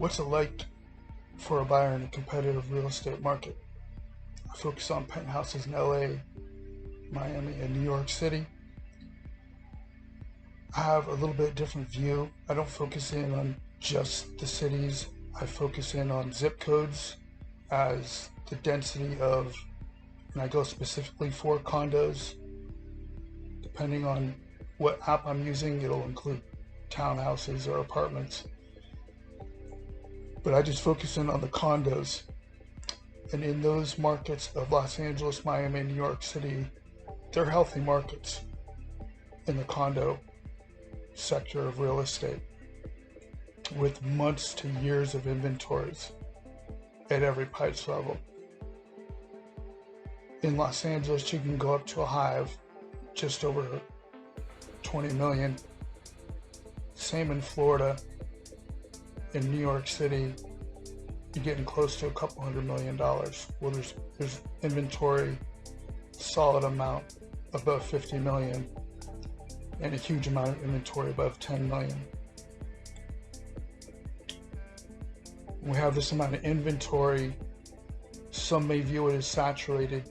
What's it like for a buyer in a competitive real estate market? I focus on penthouses in LA, Miami, and New York City. I have a little bit different view. I don't focus in on just the cities. I focus in on zip codes as the density of, and I go specifically for condos. Depending on what app I'm using, it'll include townhouses or apartments. But I just focus in on the condos. And in those markets of Los Angeles, Miami, and New York City, they're healthy markets in the condo sector of real estate, with months to years of inventories at every price level. In Los Angeles, you can go up to a high of just over 20 million. Same in Florida. In New York City, you're getting close to a couple $100 million. Well, there's inventory, solid amount above 50 million, and a huge amount of inventory above 10 million. We have this amount of inventory. Some may view it as saturated,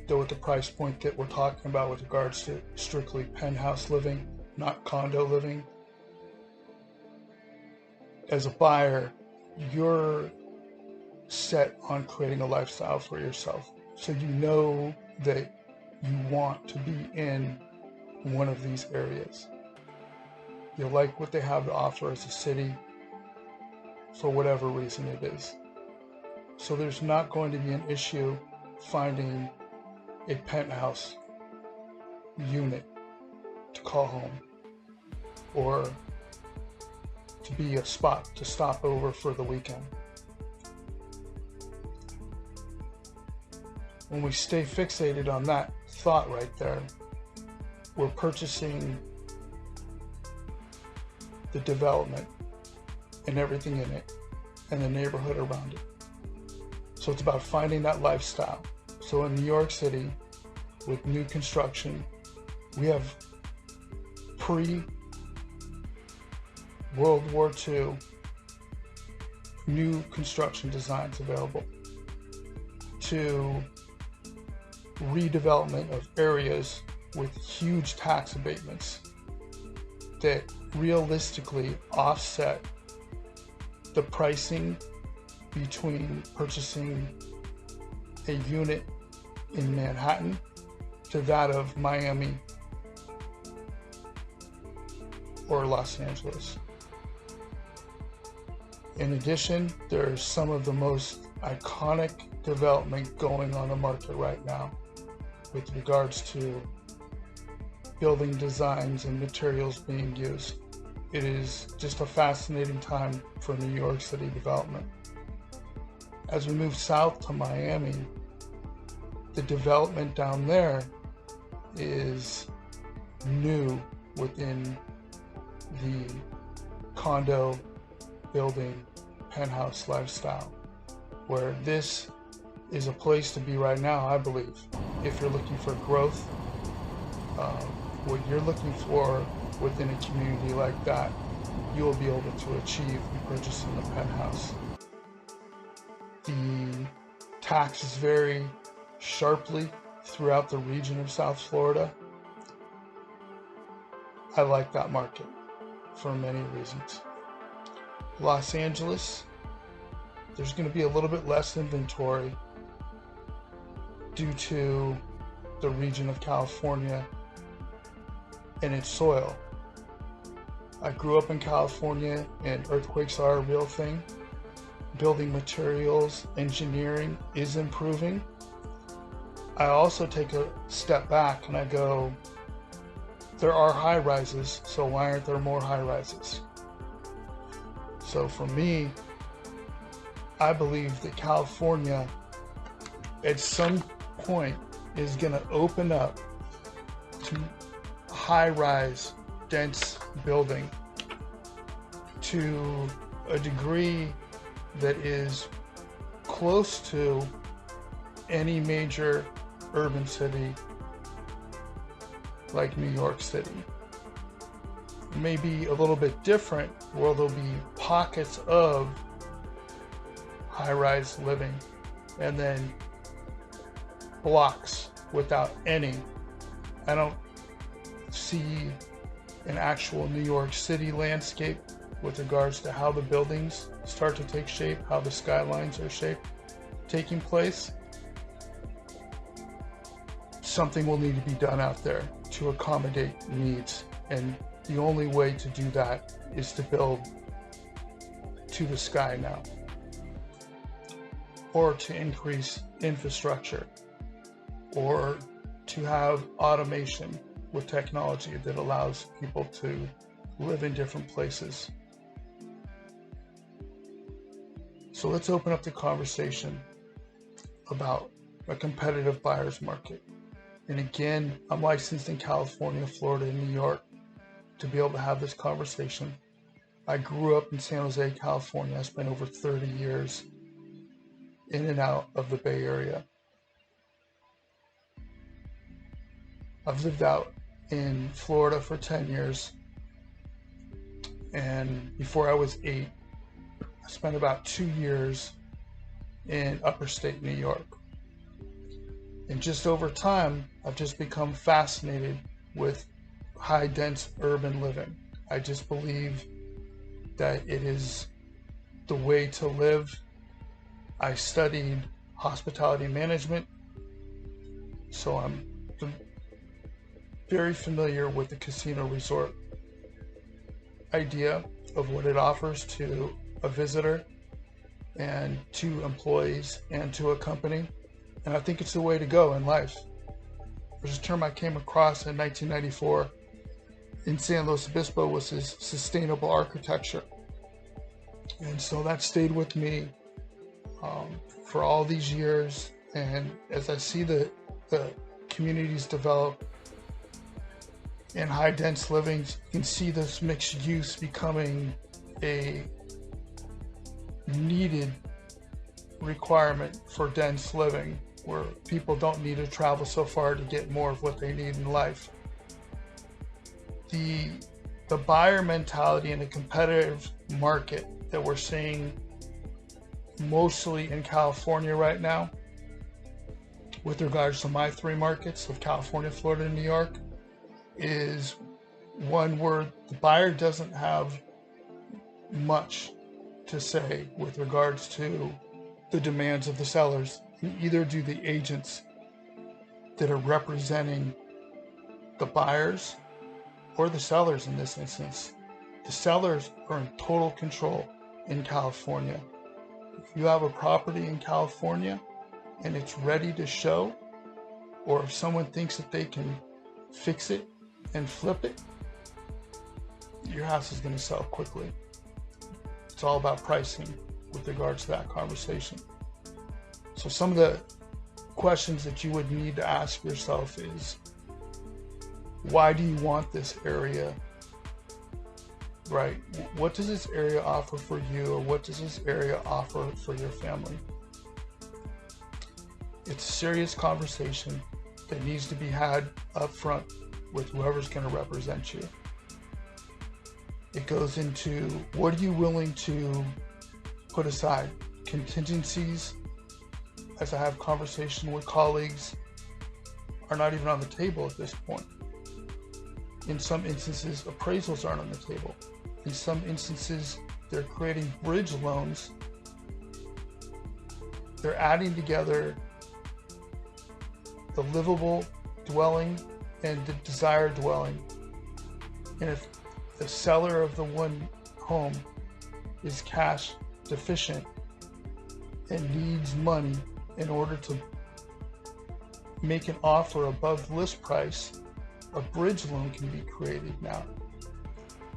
though at the price point that we're talking about with regards to strictly penthouse living, not condo living. As a buyer, you're set on creating a lifestyle for yourself. So you know that you want to be in one of these areas. You like what they have to offer as a city for whatever reason it is. So there's not going to be an issue finding a penthouse unit to call home or to be a spot to stop over for the weekend. When we stay fixated on that thought right there, we're purchasing the development and everything in it and the neighborhood around it. So it's about finding that lifestyle. So in New York City, with new construction, we have pre-World War II new construction designs available to redevelopment of areas with huge tax abatements that realistically offset the pricing between purchasing a unit in Manhattan to that of Miami or Los Angeles. In addition, there's some of the most iconic development going on the market right now with regards to building designs and materials being used. It is just a fascinating time for New York City development. As we move south to Miami, the development down there is new within the condo building penthouse lifestyle, where this is a place to be right now, I believe. If you're looking for growth, what you're looking for within a community like that, you will be able to achieve in purchasing a penthouse. The taxes vary sharply throughout the region of South Florida. I like that market for many reasons. Los Angeles, there's going to be a little bit less inventory due to the region of California and its soil. I grew up in California and earthquakes are a real thing. Building materials, engineering is improving. I also take a step back and I go, there are high rises, so why aren't there more high rises? So for me, I believe that California at some point is going to open up to high-rise, dense building to a degree that is close to any major urban city like New York City. Maybe a little bit different, where there'll be pockets of high-rise living, and then blocks without any. I don't see an actual New York City landscape with regards to how the buildings start to take shape, how the skylines are taking place. Something will need to be done out there to accommodate needs, and the only way to do that is to build to the sky now, or to increase infrastructure, or to have automation with technology that allows people to live in different places. So let's open up the conversation about a competitive buyer's market. And again, I'm licensed in California, Florida, and New York to be able to have this conversation. I grew up in San Jose, California. I spent over 30 years in and out of the Bay Area. I've lived out in Florida for 10 years. And before I was 8, I spent about 2 years in upper state New York. And just over time, I've just become fascinated with high dense urban living. I just believe that it is the way to live. I studied hospitality management, so I'm very familiar with the casino resort idea of what it offers to a visitor and to employees and to a company. And I think it's the way to go in life. There's a term I came across in 1994 in San Luis Obispo, was this sustainable architecture. And so that stayed with me for all these years. And as I see the communities develop in high dense livings, you can see this mixed use becoming a needed requirement for dense living, where people don't need to travel so far to get more of what they need in life. The buyer mentality in a competitive market that we're seeing mostly in California right now, with regards to my 3 markets of California, Florida, and New York, is one where the buyer doesn't have much to say with regards to the demands of the sellers. Either do the agents that are representing the buyers or the sellers in this instance. The sellers are in total control in California. If you have a property in California and it's ready to show, or if someone thinks that they can fix it and flip it, your house is going to sell quickly. It's all about pricing with regards to that conversation. So some of the questions that you would need to ask yourself is, why do you want this area, right? What does this area offer for you, or what does this area offer for your family? It's a serious conversation that needs to be had up front with whoever's going to represent you. It goes into, what are you willing to put aside? Contingencies, as I have conversation with colleagues, are not even on the table at this point. In some instances, appraisals aren't on the table. In some instances, they're creating bridge loans. They're adding together the livable dwelling and the desired dwelling. And if the seller of the one home is cash deficient and needs money in order to make an offer above list price, a bridge loan can be created now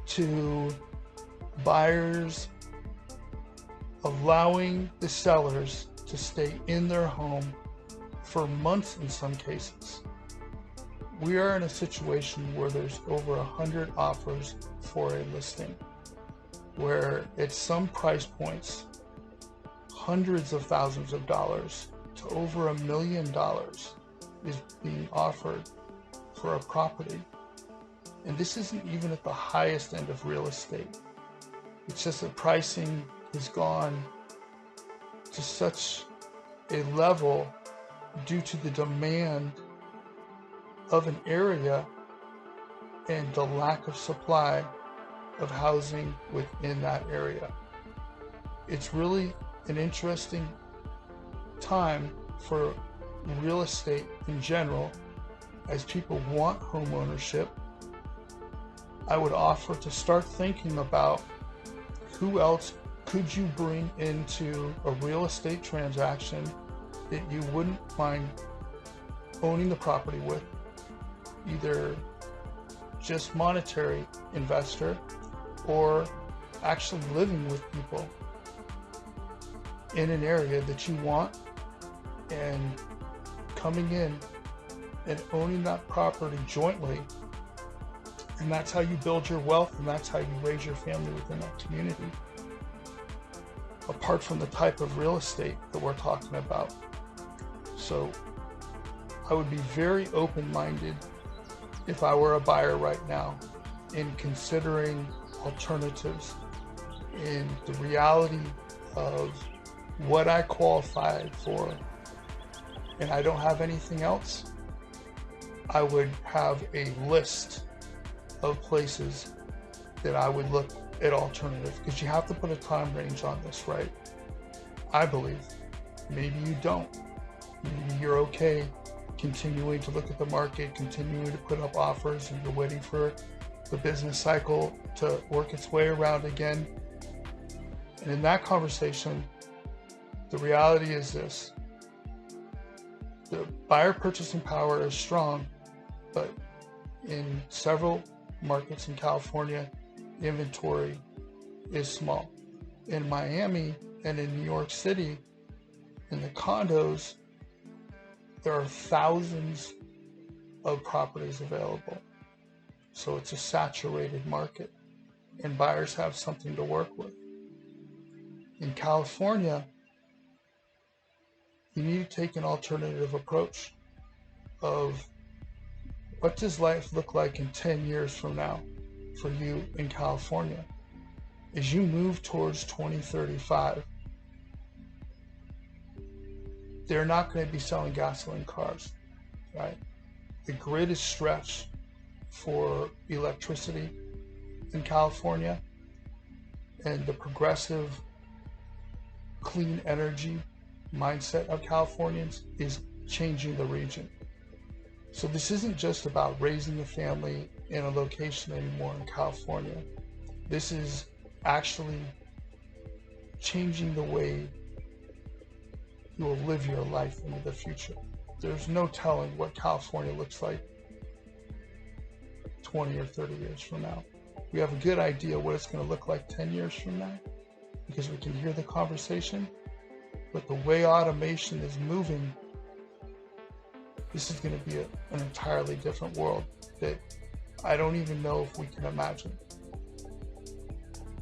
to buyers, allowing the sellers to stay in their home for months in some cases. We are in a situation where there's over 100 offers for a listing, where at some price points, hundreds of thousands of dollars to over $1 million is being offered for a property. And this isn't even at the highest end of real estate. It's just that pricing has gone to such a level due to the demand of an area and the lack of supply of housing within that area. It's really an interesting time for real estate in general, as people want home ownership. I would offer to start thinking about who else could you bring into a real estate transaction that you wouldn't mind owning the property with, either just monetary investor or actually living with people in an area that you want, and coming in and owning that property jointly. And that's how you build your wealth, and that's how you raise your family within that community. Apart from the type of real estate that we're talking about. So I would be very open-minded if I were a buyer right now in considering alternatives in the reality of what I qualified for, and I don't have anything else. I would have a list of places that I would look at alternatives, because you have to put a time range on this, right? I believe. Maybe you don't. Maybe you're okay continuing to look at the market, continuing to put up offers, and you're waiting for the business cycle to work its way around again. And in that conversation, the reality is this: the buyer purchasing power is strong, but in several markets in California, inventory is small. In Miami and in New York City, in the condos, there are thousands of properties available. So it's a saturated market, and buyers have something to work with. In California, you need to take an alternative approach of what does life look like in 10 years from now for you in California. As you move towards 2035, they're not going to be selling gasoline cars, right? The grid is stretched for electricity in California, and the progressive clean energy mindset of Californians is changing the region. So this isn't just about raising a family in a location anymore in California. This is actually changing the way you will live your life into the future. There's no telling what California looks like 20 or 30 years from now. We have a good idea what it's going to look like 10 years from now because we can hear the conversation, but the way automation is moving, this is going to be an entirely different world that I don't even know if we can imagine.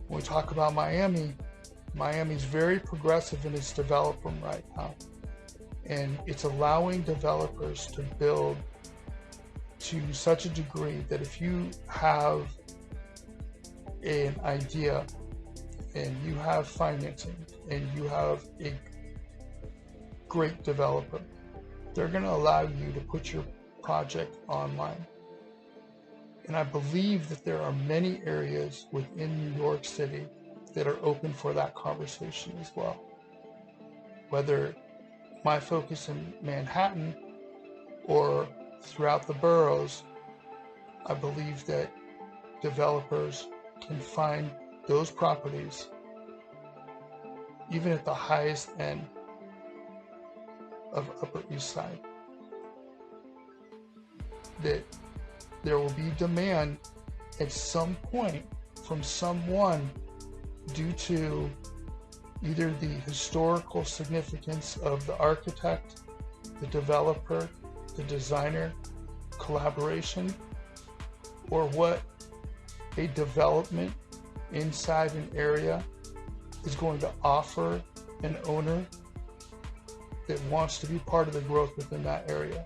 When we talk about Miami's very progressive in its development right now, and it's allowing developers to build to such a degree that if you have an idea and you have financing and you have a great developer, they're going to allow you to put your project online. And I believe that there are many areas within New York City that are open for that conversation as well. Whether my focus in Manhattan or throughout the boroughs, I believe that developers can find those properties, even at the highest end of Upper East Side, that there will be demand at some point from someone due to either the historical significance of the architect, the developer, the designer, collaboration, or what a development inside an area is going to offer an owner that wants to be part of the growth within that area.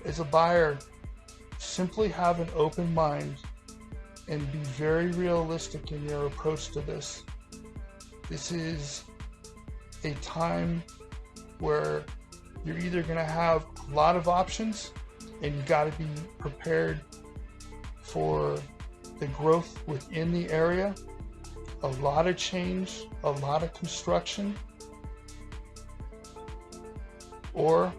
As a buyer, simply have an open mind and be very realistic in your approach to this. This is a time where you're either going to have a lot of options, and you got to be prepared for the growth within the area, a lot of change, a lot of construction, or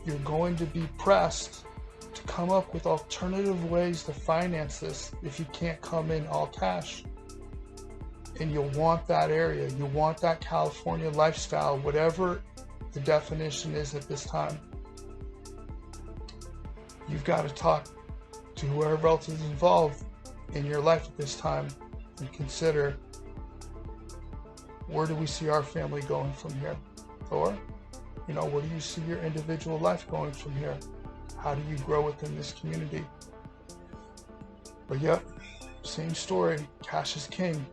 you're going to be pressed to come up with alternative ways to finance this if you can't come in all cash. And you'll want that area, you want that California lifestyle, whatever the definition is at this time. You've got to talk to whoever else is involved in your life at this time and consider, where do we see our family going from here? Or, where do you see your individual life going from here? How do you grow within this community? But yep, same story. Cash is king.